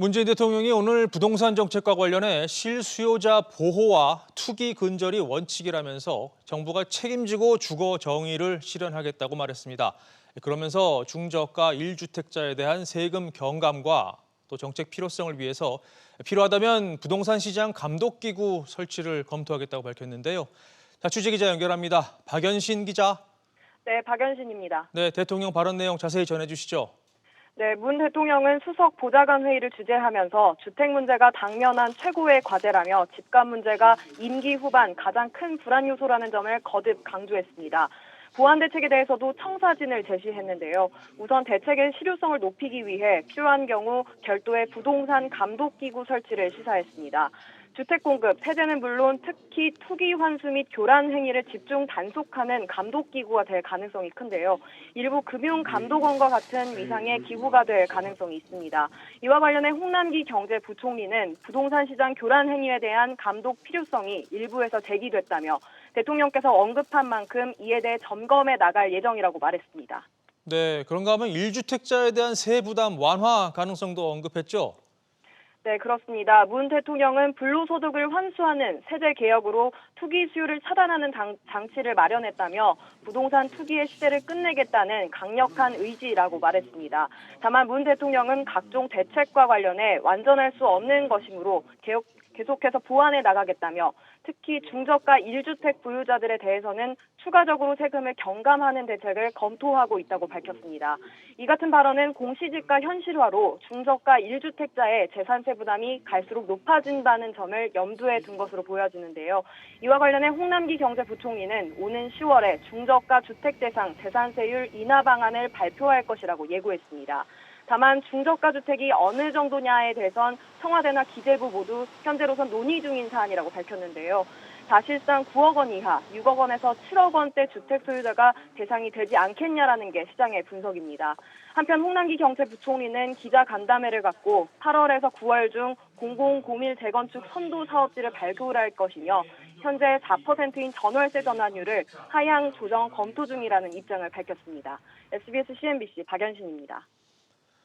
문재인 대통령이 오늘 부동산 정책과 관련해 실수요자 보호와 투기 근절이 원칙이라면서 정부가 책임지고 주거 정의를 실현하겠다고 말했습니다. 그러면서 중저가 1주택자에 대한 세금 경감과 또 정책 필요성을 위해서 필요하다면 부동산 시장 감독기구 설치를 검토하겠다고 밝혔는데요. 자, 취재기자 연결합니다. 박연신 기자. 네, 박연신입니다. 네, 대통령 발언 내용 자세히 전해주시죠. 네, 문 대통령은 수석 보좌관 회의를 주재하면서 주택 문제가 당면한 최고의 과제라며 집값 문제가 임기 후반 가장 큰 불안 요소라는 점을 거듭 강조했습니다. 보완 대책에 대해서도 청사진을 제시했는데요. 우선 대책의 실효성을 높이기 위해 필요한 경우 별도의 부동산 감독기구 설치를 시사했습니다. 주택 공급, 세대는 물론 특히 투기 환수 및 교란 행위를 집중 단속하는 감독기구가 될 가능성이 큰데요. 일부 금융감독원과 같은 위상의 기구가 될 가능성이 있습니다. 이와 관련해 홍남기 경제부총리는 부동산 시장 교란 행위에 대한 감독 필요성이 일부에서 제기됐다며 대통령께서 언급한 만큼 이에 대해 점검해 나갈 예정이라고 말했습니다. 네, 그런가 하면 1주택자에 대한 세부 부담 완화 가능성도 언급했죠. 네, 그렇습니다. 문 대통령은 불로소득을 환수하는 세제 개혁으로 투기 수요를 차단하는 장치를 마련했다며 부동산 투기의 시대를 끝내겠다는 강력한 의지라고 말했습니다. 다만 문 대통령은 각종 대책과 관련해 완전할 수 없는 것이므로 계속해서 보완해 나가겠다며 특히 중저가 1주택 보유자들에 대해서는 추가적으로 세금을 경감하는 대책을 검토하고 있다고 밝혔습니다. 이 같은 발언은 공시지가 현실화로 중저가 1주택자의 재산세 부담이 갈수록 높아진다는 점을 염두에 둔 것으로 보여지는데요. 이와 관련해 홍남기 경제부총리는 오는 10월에 중저가 주택 대상 재산세율 인하 방안을 발표할 것이라고 예고했습니다. 다만 중저가 주택이 어느 정도냐에 대해선 청와대나 기재부 모두 현재로선 논의 중인 사안이라고 밝혔는데요. 사실상 9억 원 이하, 6억 원에서 7억 원대 주택 소유자가 대상이 되지 않겠냐라는 게 시장의 분석입니다. 한편 홍남기 경제부총리는 기자 간담회를 갖고 8월에서 9월 중 공공고밀 재건축 선도 사업지를 발표할 것이며 현재 4%인 전월세 전환율을 하향 조정 검토 중이라는 입장을 밝혔습니다. SBS CNBC 박연신입니다.